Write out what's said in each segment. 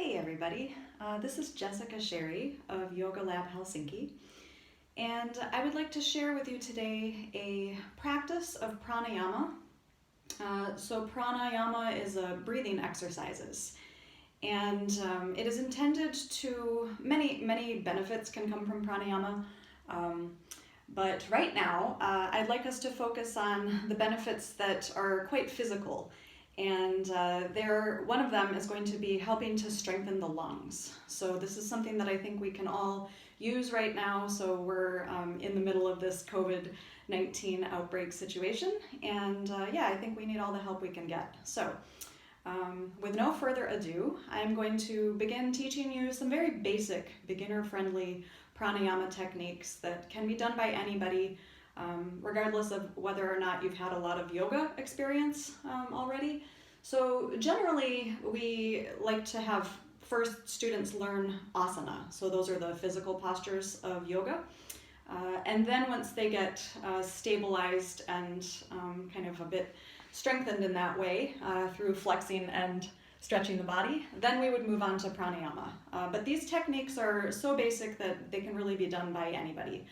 Hey everybody, this is Jessica Sherry of Yoga Lab Helsinki, and I would like to share with you today a practice of pranayama. So pranayama is a breathing exercises, and it is intended to, many benefits can come from pranayama, but right now I'd like us to focus on the benefits that are quite physical. And one of them is going to be helping to strengthen the lungs. So this is something that I think we can all use right now. So we're in the middle of this COVID-19 outbreak situation. And I think we need all the help we can get. So with no further ado, I'm going to begin teaching you some very basic, beginner-friendly pranayama techniques that can be done by anybody, regardless of whether or not you've had a lot of yoga experience already. So generally, we like to have first students learn asana. So those are the physical postures of yoga. And then once they get stabilized and kind of a bit strengthened in that way through flexing and stretching the body, then we would move on to pranayama. But these techniques are so basic that they can really be done by anybody.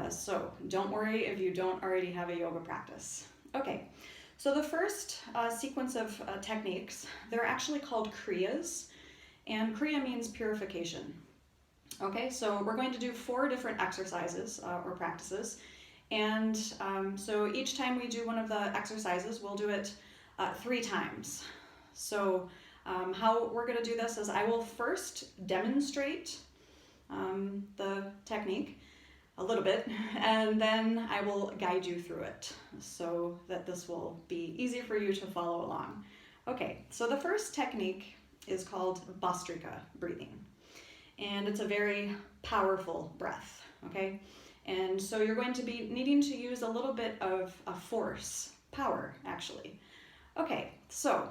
So don't worry if you don't already have a yoga practice. Okay, so the first sequence of techniques, they're actually called Kriyas, and Kriya means purification. Okay, so we're going to do 4 different exercises or practices, and so each time we do one of the exercises, we'll do it 3 times. So how we're going to do this is I will first demonstrate the technique a little bit, and then I will guide you through it so that this will be easy for you to follow along. Okay, so the first technique is called Bhastrika breathing, and it's a very powerful breath, okay? And so you're going to be needing to use a little bit of a force, power actually. Okay, so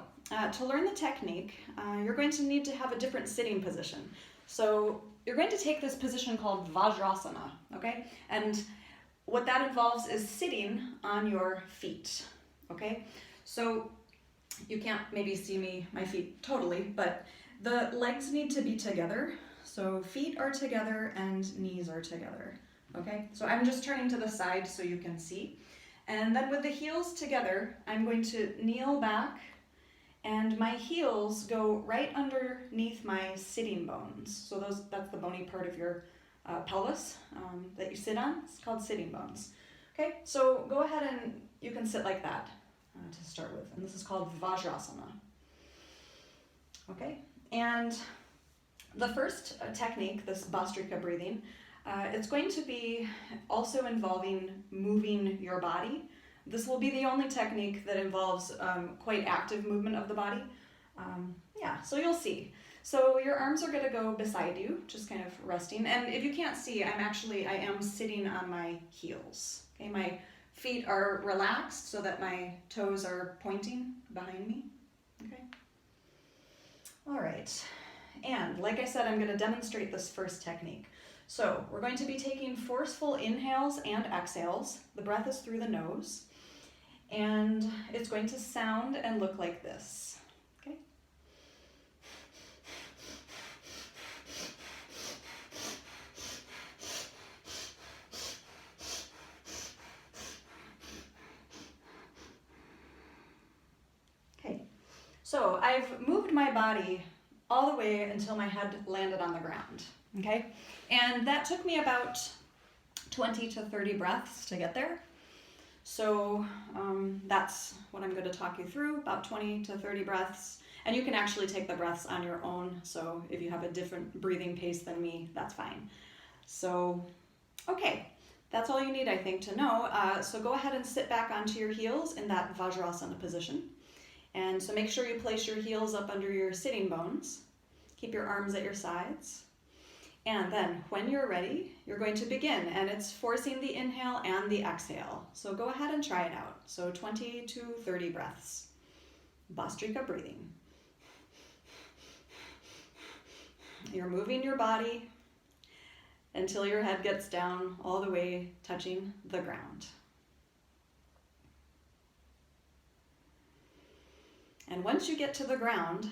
to learn the technique, you're going to need to have a different sitting position. So you're going to take this position called Vajrasana, okay? And what that involves is sitting on your feet, okay? So you can't maybe see my feet totally, but the legs need to be together. So feet are together and knees are together, okay? So I'm just turning to the side so you can see. And then with the heels together, I'm going to kneel back, and my heels go right underneath my sitting bones. So that's the bony part of your pelvis that you sit on. It's called sitting bones. Okay, so go ahead and you can sit like that to start with. And this is called Vajrasana. Okay, and the first technique, this Bhastrika breathing, it's going to be also involving moving your body. This will be the only technique that involves quite active movement of the body. So you'll see. So your arms are going to go beside you, just kind of resting. And if you can't see, I am sitting on my heels. Okay, my feet are relaxed so that my toes are pointing behind me. Okay. All right. And like I said, I'm going to demonstrate this first technique. So we're going to be taking forceful inhales and exhales. The breath is through the nose. And it's going to sound and look like this, okay? Okay, so I've moved my body all the way until my head landed on the ground, okay? And that took me about 20 to 30 breaths to get there. So that's what I'm going to talk you through, about 20 to 30 breaths. And you can actually take the breaths on your own. So if you have a different breathing pace than me, that's fine. So, okay, that's all you need, I think, to know. So go ahead and sit back onto your heels in that Vajrasana position. And so make sure you place your heels up under your sitting bones. Keep your arms at your sides. And then when you're ready, you're going to begin, and it's forcing the inhale and the exhale. So go ahead and try it out. So 20 to 30 breaths. Bhastrika breathing. You're moving your body until your head gets down all the way touching the ground. And once you get to the ground,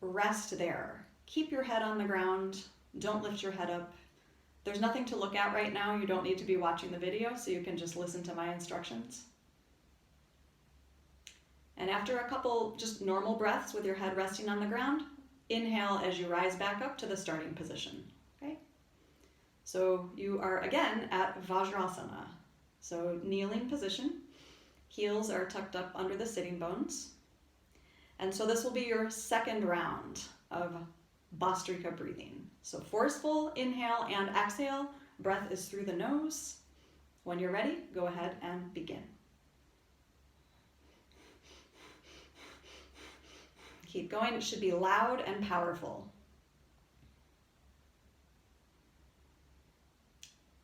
rest there. keep your head on the ground. Don't lift your head up. There's nothing to look at right now. You don't need to be watching the video, so you can just listen to my instructions. And after a couple just normal breaths with your head resting on the ground, inhale as you rise back up to the starting position. Okay? So you are again at Vajrasana. So kneeling position. Heels are tucked up under the sitting bones. And so this will be your second round of Bhastrika breathing. So forceful inhale and exhale. Breath is through the nose. When you're ready, go ahead and begin. Keep going. It should be loud and powerful.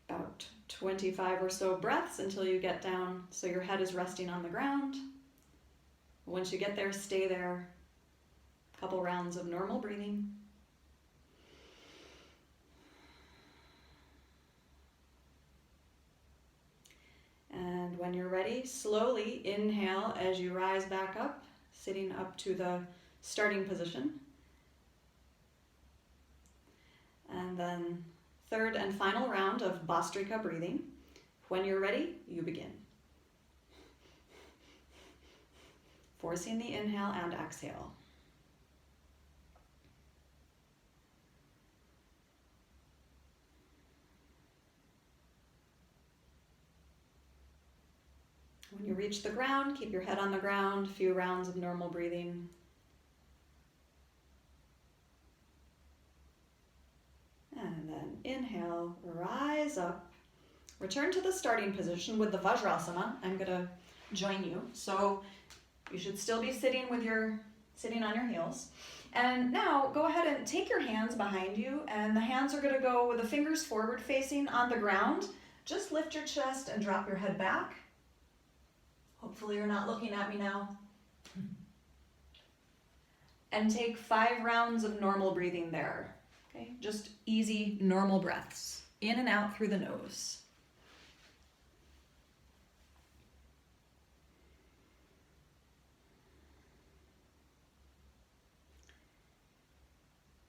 About 25 or so breaths until you get down so your head is resting on the ground. Once you get there, stay there. A couple rounds of normal breathing. And when you're ready, slowly inhale as you rise back up, sitting up to the starting position. And then third and final round of Bhastrika breathing. When you're ready, you begin. Forcing the inhale and exhale. When you reach the ground, keep your head on the ground, a few rounds of normal breathing. And then inhale, rise up, return to the starting position with the Vajrasana. I'm going to join you. So you should still be sitting on your heels. And now go ahead and take your hands behind you, and the hands are going to go with the fingers forward facing on the ground. Just lift your chest and drop your head back. Hopefully you're not looking at me now. And take 5 rounds of normal breathing there. Okay, just easy, normal breaths. In and out through the nose.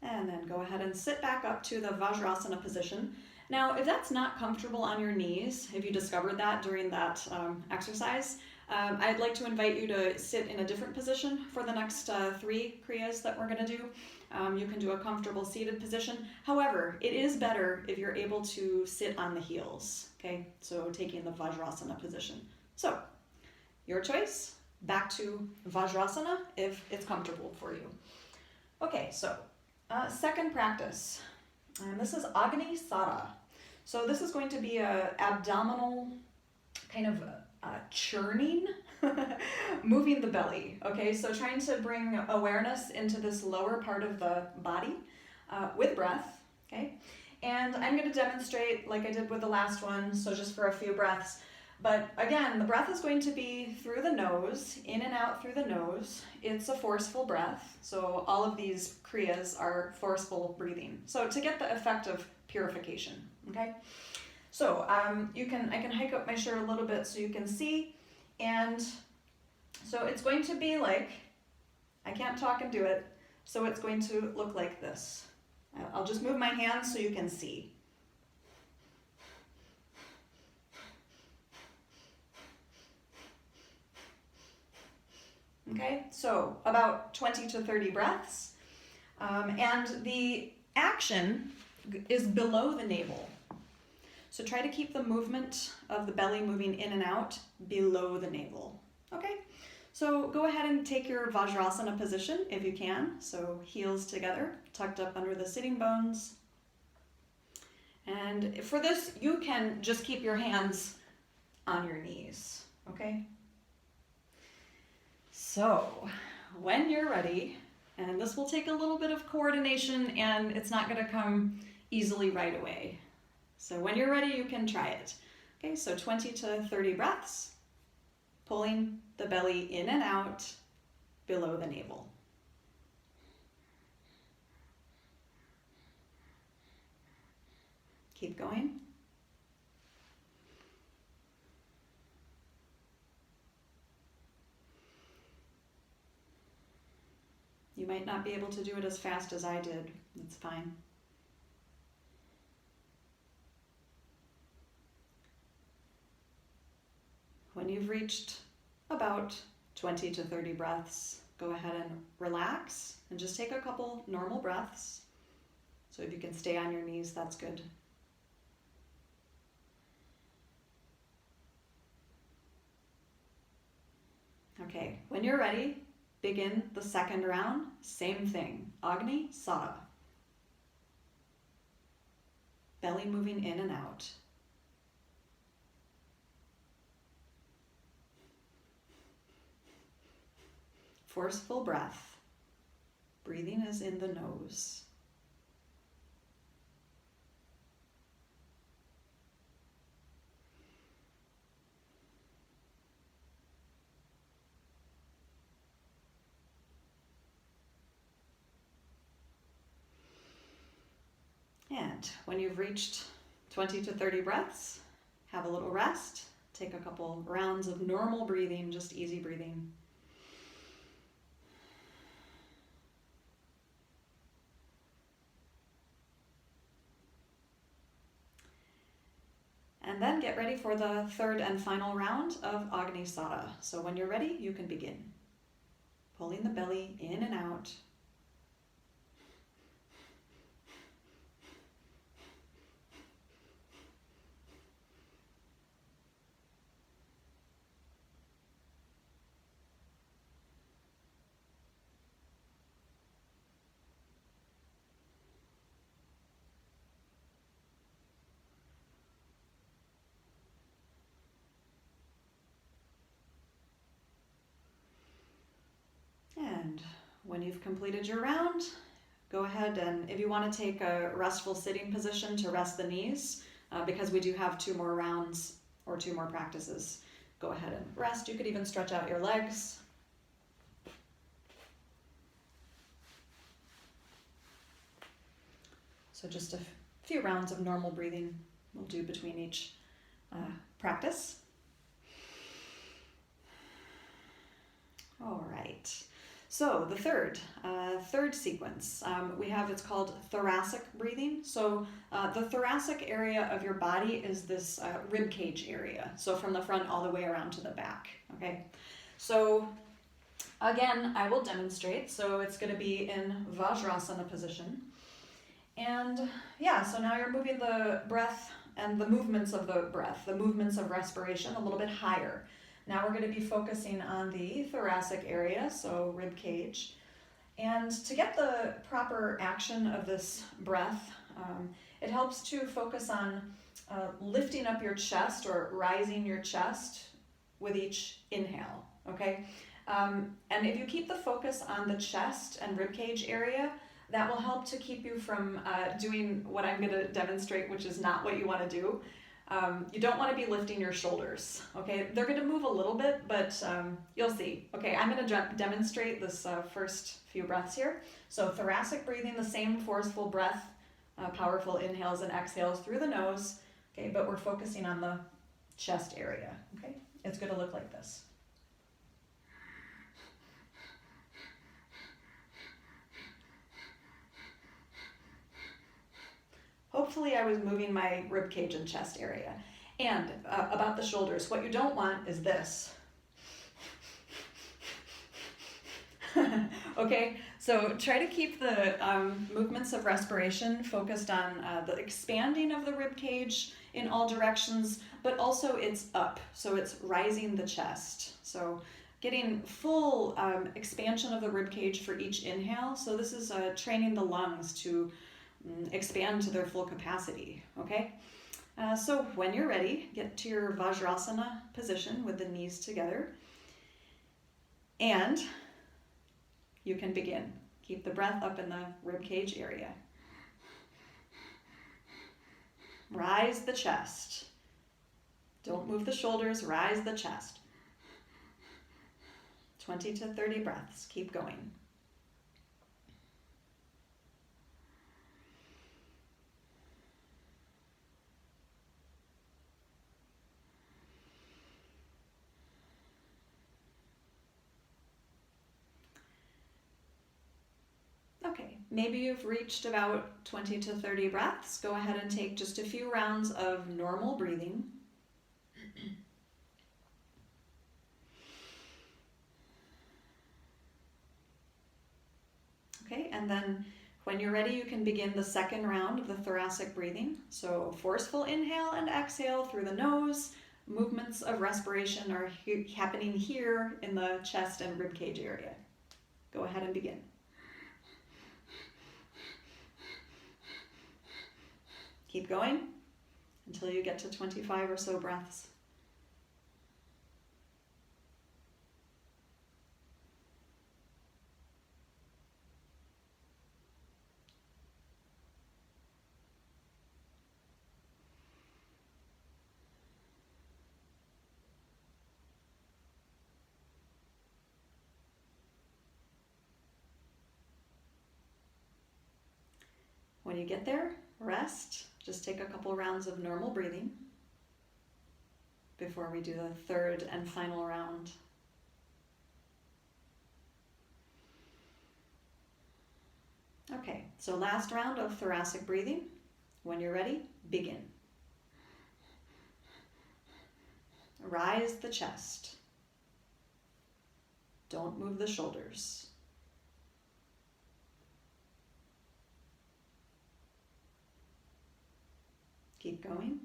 And then go ahead and sit back up to the Vajrasana position. Now, if that's not comfortable on your knees, if you discovered that during that exercise, I'd like to invite you to sit in a different position for the next 3 Kriyas that we're going to do. You can do a comfortable seated position. However, it is better if you're able to sit on the heels, okay? So taking the Vajrasana position. So, your choice, back to Vajrasana if it's comfortable for you. Okay, so second practice, and this is Agni Sada. So this is going to be a abdominal kind of churning, moving the belly, okay? So trying to bring awareness into this lower part of the body with breath, okay? And I'm going to demonstrate like I did with the last one, so just for a few breaths. But again, the breath is going to be through the nose, in and out through the nose. It's a forceful breath, so all of these Kriyas are forceful breathing. So to get the effect of purification, okay? So I can hike up my shirt a little bit so you can see, and so it's going to be like, I can't talk and do it, so it's going to look like this. I'll just move my hands so you can see. Okay, so about 20 to 30 breaths, and the action is below the navel. So try to keep the movement of the belly moving in and out below the navel. Okay, so go ahead and take your Vajrasana position if you can. So heels together, tucked up under the sitting bones. And for this, you can just keep your hands on your knees, okay? So when you're ready, and this will take a little bit of coordination and it's not going to come easily right away. So when you're ready, you can try it. Okay, so 20 to 30 breaths, pulling the belly in and out below the navel. Keep going. You might not be able to do it as fast as I did. That's fine. When you've reached about 20 to 30 breaths, go ahead and relax and just take a couple normal breaths. So if you can stay on your knees, that's good. Okay, when you're ready, begin the second round. Same thing, Agni Sada. Belly moving in and out. Forceful breath. Breathing is in the nose. And when you've reached 20 to 30 breaths, have a little rest. Take a couple rounds of normal breathing, just easy breathing. And then get ready for the third and final round of Agni Sada. So when you're ready, you can begin. Pulling the belly in and out. And when you've completed your round, go ahead and if you want to take a restful sitting position to rest the knees, because we do have 2 more rounds or 2 more practices, go ahead and rest. You could even stretch out your legs. So just a few rounds of normal breathing we'll do between each practice. All right. So the third sequence, we have, it's called thoracic breathing. So the thoracic area of your body is this rib cage area. So from the front all the way around to the back, okay? So again, I will demonstrate. So it's gonna be in Vajrasana position. And yeah, so now you're moving the breath and the movements of the breath, the movements of respiration a little bit higher. Now we're going to be focusing on the thoracic area, so rib cage. And to get the proper action of this breath, it helps to focus on lifting up your chest or rising your chest with each inhale, okay? And if you keep the focus on the chest and rib cage area, that will help to keep you from doing what I'm going to demonstrate, which is not what you want to do. You don't want to be lifting your shoulders, okay? They're going to move a little bit, but you'll see. Okay, I'm going to demonstrate this first few breaths here. So thoracic breathing, the same forceful breath, powerful inhales and exhales through the nose, okay? But we're focusing on the chest area, okay? It's going to look like this. Hopefully I was moving my rib cage and chest area. And about the shoulders, what you don't want is this. Okay, so try to keep the movements of respiration focused on the expanding of the rib cage in all directions, but also it's up, so it's rising the chest. So getting full expansion of the rib cage for each inhale. So this is training the lungs to expand to their full capacity, okay? So when you're ready, get to your Vajrasana position with the knees together, and you can begin. Keep the breath up in the rib cage area. Rise the chest. Don't move the shoulders, rise the chest. 20 to 30 breaths, keep going. maybe you've reached about 20 to 30 breaths. Go ahead and take just a few rounds of normal breathing. Okay, and then when you're ready, you can begin the second round of the thoracic breathing. So forceful inhale and exhale through the nose. Movements of respiration are happening here in the chest and ribcage area. Go ahead and begin. Keep going until you get to 25 or so breaths. When you get there, rest. Just take a couple rounds of normal breathing before we do the third and final round. Okay, so last round of thoracic breathing. When you're ready, begin. Rise the chest. Don't move the shoulders. Keep going.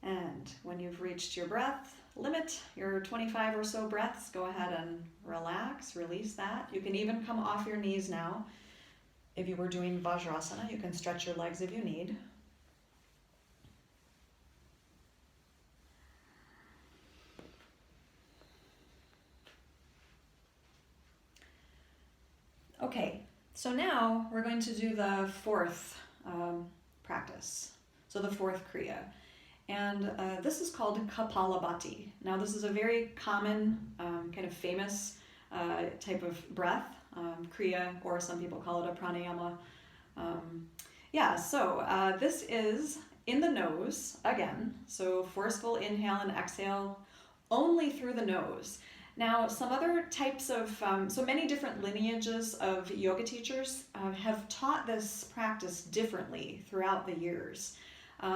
And when you've reached your breath limit, your 25 or so breaths, go ahead and relax, release that. You can even come off your knees now. If you were doing Vajrasana, you can stretch your legs if you need. Okay, so now we're going to do the fourth practice, so the fourth Kriya. And this is called Kapalabhati. Now this is a very common, kind of famous type of breath, Kriya, or some people call it a Pranayama. This is in the nose, again, so forceful inhale and exhale only through the nose. Now, some other types of, so many different lineages of yoga teachers have taught this practice differently throughout the years.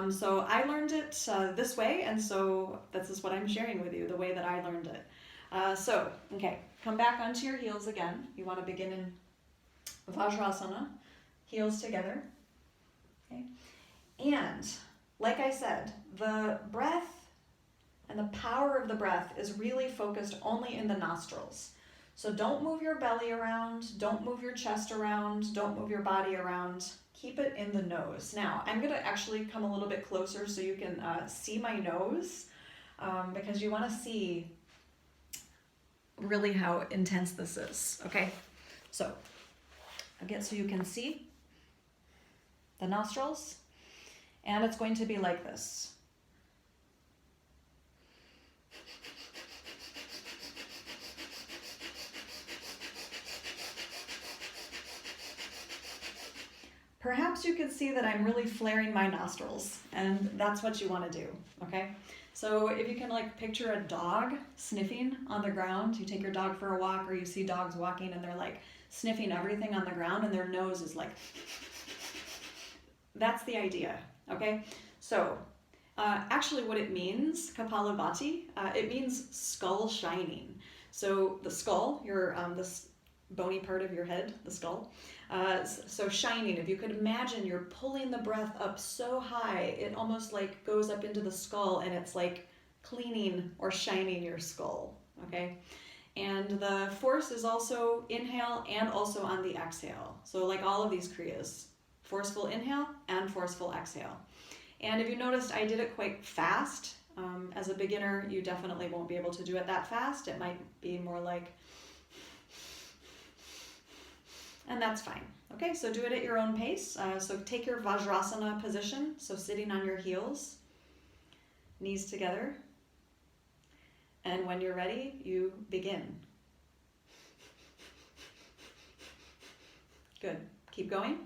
So I learned it this way, and so this is what I'm sharing with you, the way that I learned it. Okay, come back onto your heels again. You want to begin in Vajrasana, heels together. Okay, and like I said, the breath and the power of the breath is really focused only in the nostrils. So don't move your belly around, don't move your chest around, don't move your body around. Keep it in the nose. Now, I'm going to actually come a little bit closer so you can see my nose, because you want to see really how intense this is, okay? So, again, so you can see the nostrils, and it's going to be like this. Perhaps you can see that I'm really flaring my nostrils, and that's what you want to do, okay? So if you can like picture a dog sniffing on the ground, you take your dog for a walk, or you see dogs walking and they're like sniffing everything on the ground and their nose is like, that's the idea, okay? So actually what it means, Kapalabhati, it means skull shining. So the skull, this bony part of your head, the skull, so shining, if you could imagine you're pulling the breath up so high, it almost like goes up into the skull and it's like cleaning or shining your skull, okay? And the force is also inhale and also on the exhale. So like all of these Kriyas, forceful inhale and forceful exhale. And if you noticed, I did it quite fast. As a beginner, you definitely won't be able to do it that fast. It might be more like, and that's fine. Okay, so do it at your own pace. So take your Vajrasana position, so sitting on your heels, knees together. And when you're ready, you begin. Good. Keep going.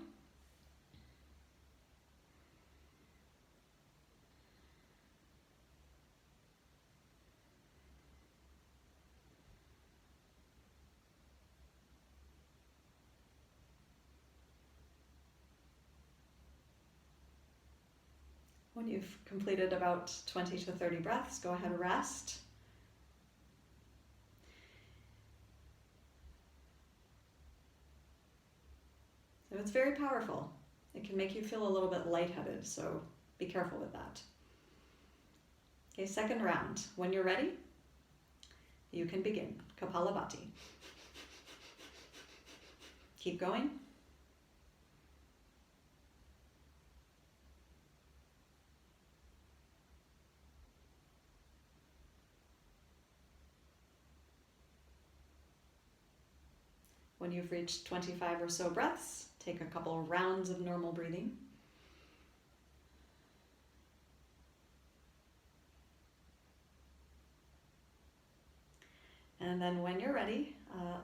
When you've completed about 20 to 30 breaths, go ahead and rest. So it's very powerful. It can make you feel a little bit lightheaded, so be careful with that. Okay, second round. When you're ready, you can begin. Kapalabhati. Keep going. When you've reached 25 or so breaths, take a couple rounds of normal breathing. And then when you're ready,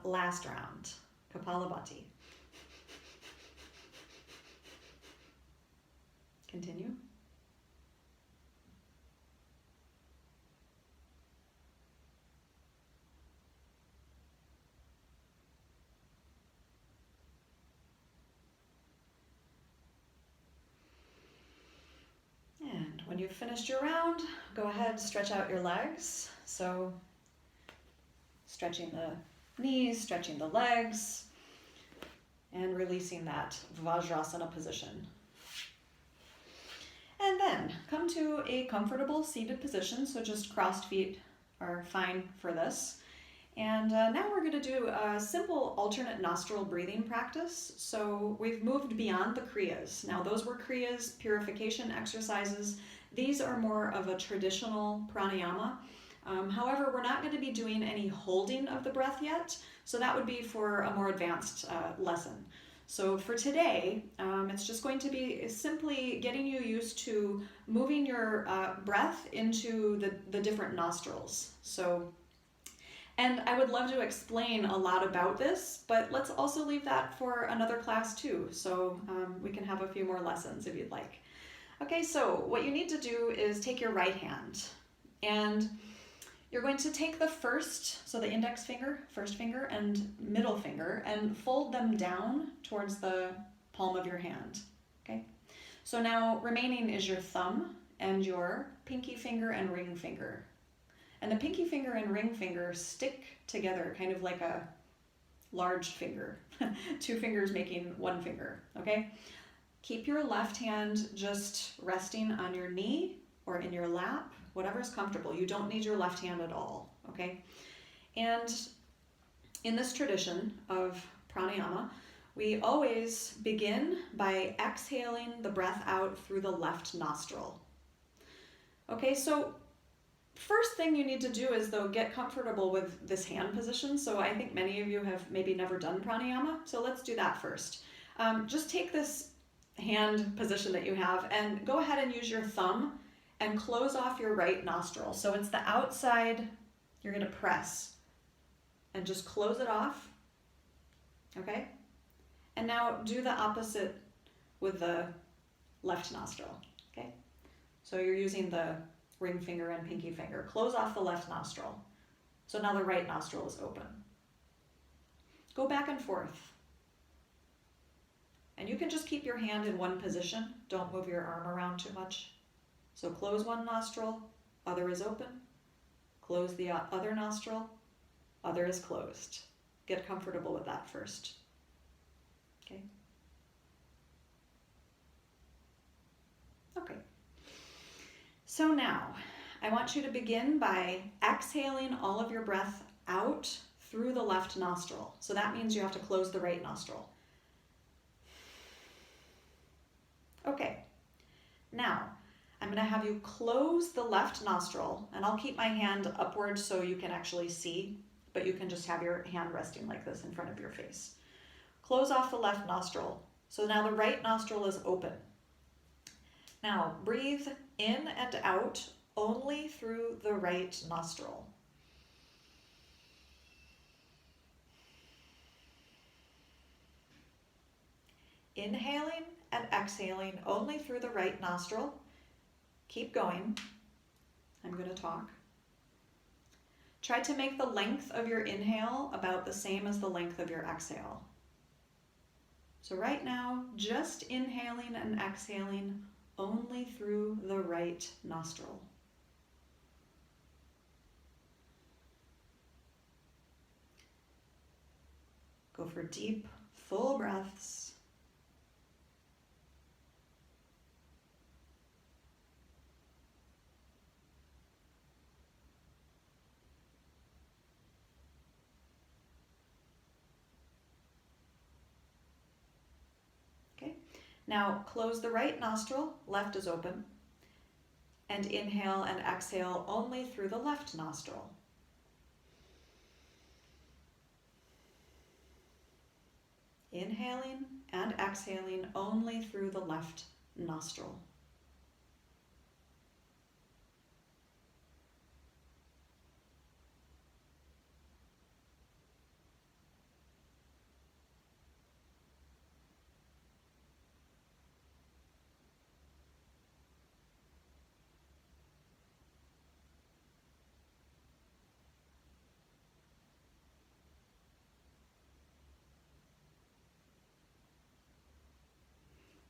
last round, Kapalabhati. Continue. And when you've finished your round, go ahead, stretch out your legs. So stretching the knees, stretching the legs, and releasing that Vajrasana position. And then come to a comfortable seated position, so just crossed feet are fine for this. And now we're going to do a simple alternate nostril breathing practice. So we've moved beyond the Kriyas. Now those were Kriyas, purification exercises. These are more of a traditional pranayama. However, we're not going to be doing any holding of the breath yet, so that would be for a more advanced lesson. So for today, it's just going to be simply getting you used to moving your breath into the different nostrils. And I would love to explain a lot about this, but let's also leave that for another class too, so we can have a few more lessons if you'd like. Okay, so what you need to do is take your right hand, and you're going to take the first, so the index finger, first finger, and middle finger, and fold them down towards the palm of your hand, okay? So now remaining is your thumb and your pinky finger and ring finger. And the pinky finger and ring finger stick together, kind of like a large finger, two fingers making one finger, okay? Keep your left hand just resting on your knee or in your lap, whatever's comfortable. You don't need your left hand at all, okay? And in this tradition of pranayama, we always begin by exhaling the breath out through the left nostril. Okay, so first thing you need to do is, though, get comfortable with this hand position. So I think many of you have maybe never done pranayama, so let's do that first. Just take this hand position that you have and go ahead and use your thumb and close off your right nostril. So it's the outside, you're going to press and just close it off, okay? And now do the opposite with the left nostril, okay? So you're using the ring finger and pinky finger. Close off the left nostril. So now the right nostril is open. Go back and forth. And you can just keep your hand in one position. Don't move your arm around too much. So close one nostril, other is open. Close the other nostril, other is closed. Get comfortable with that first. Okay? Okay. So now, I want you to begin by exhaling all of your breath out through the left nostril. So that means you have to close the right nostril. Okay, now I'm going to have you close the left nostril, and I'll keep my hand upward so you can actually see, but you can just have your hand resting like this in front of your face. Close off the left nostril. So now the right nostril is open. Now breathe in and out only through the right nostril. Inhaling and exhaling only through the right nostril. Keep going. I'm going to talk. Try to make the length of your inhale about the same as the length of your exhale. So right now, just inhaling and exhaling only through the right nostril. Go for deep, full breaths. Okay, now close the right nostril, left is open, and inhale and exhale only through the left nostril. Inhaling and exhaling only through the left nostril.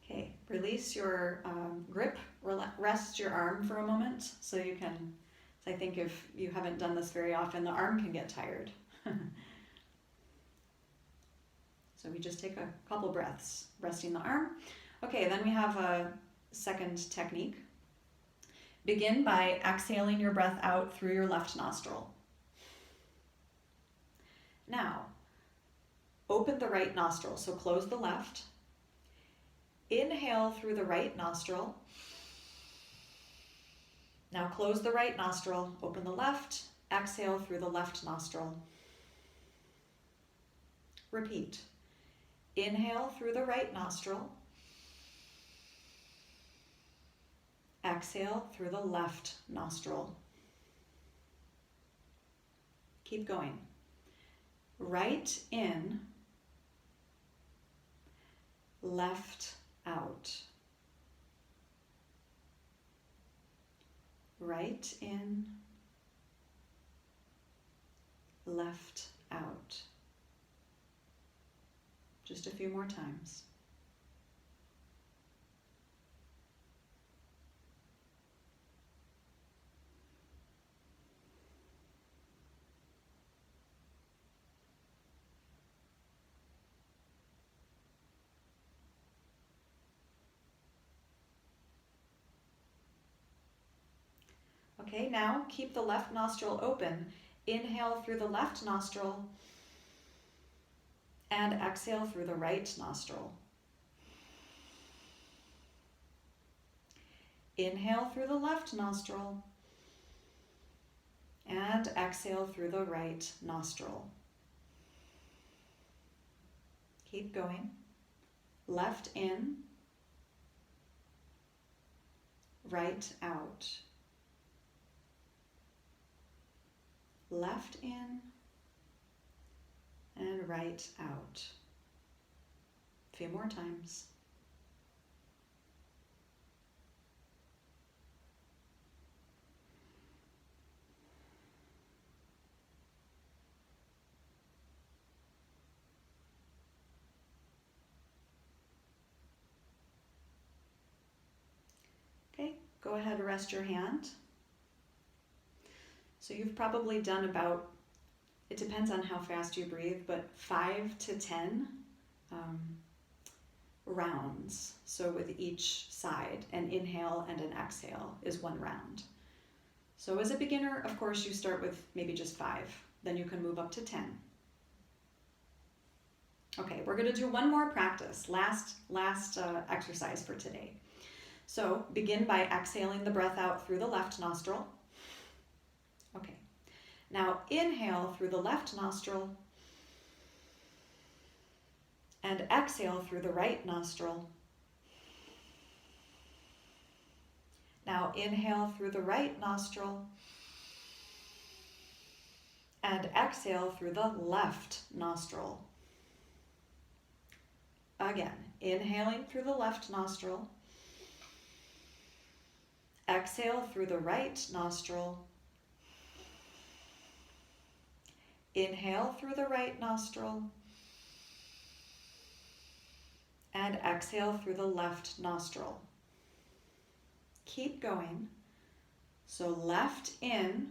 Okay, release your grip, rest your arm for a moment so you can, I think if you haven't done this very often, the arm can get tired. So we just take a couple breaths, resting the arm. Okay, then we have a second technique. Begin by exhaling your breath out through your left nostril. Now, open the right nostril, so close the left. Inhale through the right nostril. Now close the right nostril, open the left, exhale through the left nostril. Repeat. Inhale through the right nostril. Exhale through the left nostril. Keep going. Right in, left out. Right in, left out. Just a few more times. Okay, now keep the left nostril open. Inhale through the left nostril and exhale through the right nostril. Inhale through the left nostril and exhale through the right nostril. Keep going. Left in, right out. Left in and right out. A few more times. Okay, go ahead and rest your hand. So you've probably done about, it depends on how fast you breathe, but 5 to 10 rounds. So with each side, an inhale and an exhale is one round. So as a beginner, of course, you start with maybe just 5. Then you can move up to 10. Okay, we're going to do one more practice, last exercise for today. So begin by exhaling the breath out through the left nostril. Okay, now inhale through the left nostril and exhale through the right nostril. Now inhale through the right nostril and exhale through the left nostril. Again, inhaling through the left nostril, exhale through the right nostril, inhale through the right nostril, and exhale through the left nostril. Keep going. So left in,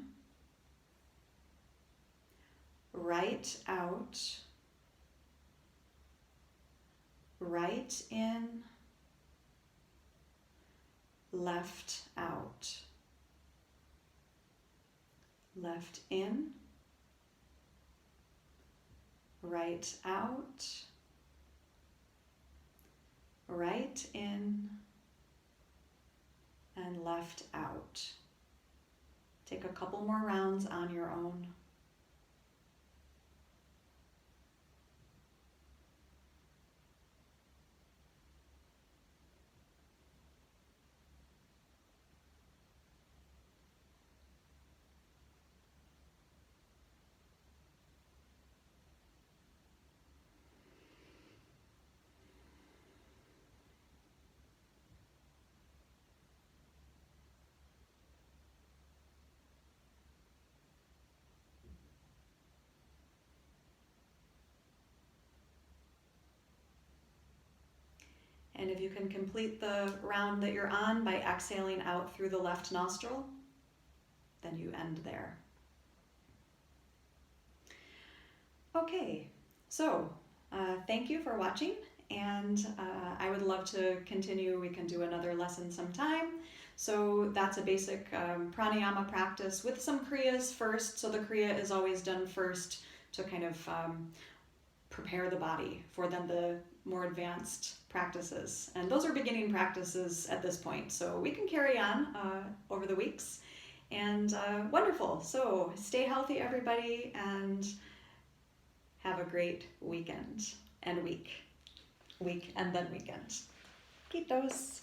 right out, right in, left out, left in, right out, right in, and left out. Take a couple more rounds on your own. And if you can complete the round that you're on by exhaling out through the left nostril, then you end there. Okay, so thank you for watching, and I would love to continue. We can do another lesson sometime. So that's a basic pranayama practice with some kriyas first. So the kriya is always done first to kind of prepare the body for then the more advanced practices. And those are beginning practices at this point. So we can carry on over the weeks. And wonderful. So stay healthy, everybody, and have a great weekend and week and then weekend. Keep those.